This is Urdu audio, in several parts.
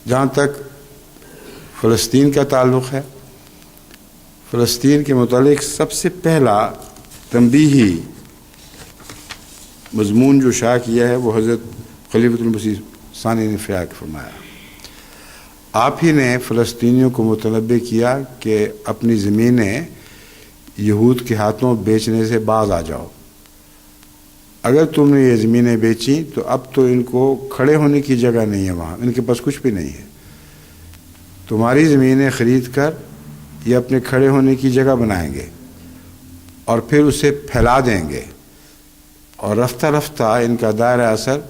جہاں تک فلسطین کا تعلق ہے، فلسطین کے متعلق سب سے پہلا تنبیہی مضمون جو شائع کیا ہے وہ حضرت خلیفۃ المسیح ثانی نے فرمایا. آپ ہی نے فلسطینیوں کو متنبہ کیا کہ اپنی زمینیں یہود کے ہاتھوں بیچنے سے باز آ جاؤ. اگر تم نے یہ زمینیں بیچی تو اب تو ان کو کھڑے ہونے کی جگہ نہیں ہے، وہاں ان کے پاس کچھ بھی نہیں ہے. تمہاری زمینیں خرید کر یہ اپنے کھڑے ہونے کی جگہ بنائیں گے اور پھر اسے پھیلا دیں گے، اور رفتہ رفتہ ان کا دائرہ اثر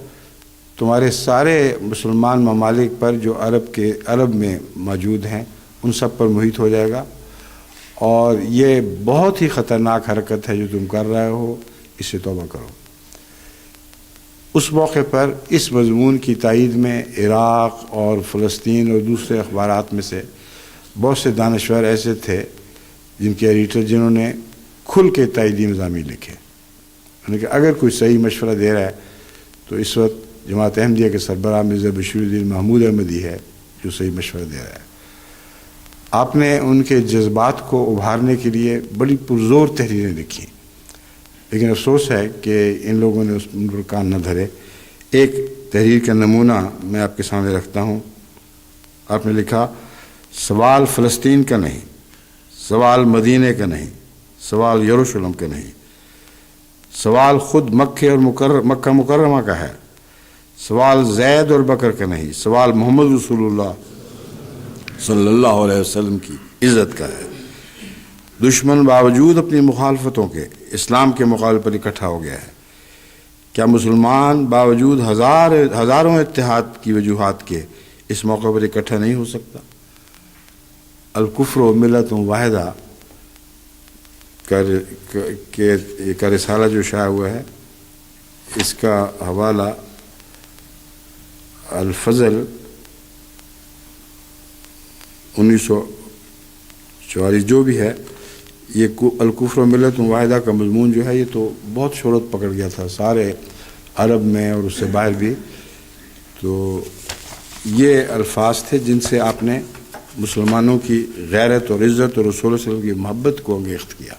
تمہارے سارے مسلمان ممالک پر جو عرب میں موجود ہیں ان سب پر محیط ہو جائے گا. اور یہ بہت ہی خطرناک حرکت ہے جو تم کر رہے ہو، اس سے توبہ کرو. اس موقع پر اس مضمون کی تائید میں عراق اور فلسطین اور دوسرے اخبارات میں سے بہت سے دانشور ایسے تھے جن کے ایڈیٹر جنہوں نے کھل کے تائیدی مضامین لکھے. انہوں نے کہا اگر کوئی صحیح مشورہ دے رہا ہے تو اس وقت جماعت احمدیہ کے سربراہ مرزا بشیر الدین محمود احمدی ہے جو صحیح مشورہ دے رہا ہے. آپ نے ان کے جذبات کو ابھارنے کے لیے بڑی پرزور تحریریں لکھی، لیکن افسوس ہے کہ ان لوگوں نے اس پر کان نہ دھرے. ایک تحریر کا نمونہ میں آپ کے سامنے رکھتا ہوں. آپ نے لکھا سوال فلسطین کا نہیں، سوال مدینہ کا نہیں، سوال یروشلم کا نہیں، سوال خود مکہ اور مکہ مکرمہ کا ہے، سوال زید اور بکر کا نہیں، سوال محمد رسول اللہ صلی اللہ علیہ وسلم کی عزت کا ہے. دشمن باوجود اپنی مخالفتوں کے اسلام کے مقابلے پر اکٹھا ہو گیا ہے. کیا مسلمان باوجود ہزاروں اتحاد کی وجوہات کے اس موقع پر اکٹھا نہیں ہو سکتا؟ الکفر و ملت واحدہ کا رسالہ جو شائع ہوا ہے، اس کا حوالہ الفضل 1944 جو بھی ہے، یہ الکفر و ملت واحدہ کا مضمون جو ہے یہ تو بہت شہرت پکڑ گیا تھا سارے عرب میں اور اس سے باہر بھی. تو یہ الفاظ تھے جن سے آپ نے مسلمانوں کی غیرت اور عزت اور رسول صلی اللہ علیہ وسلم کی محبت کو انگیخت کیا.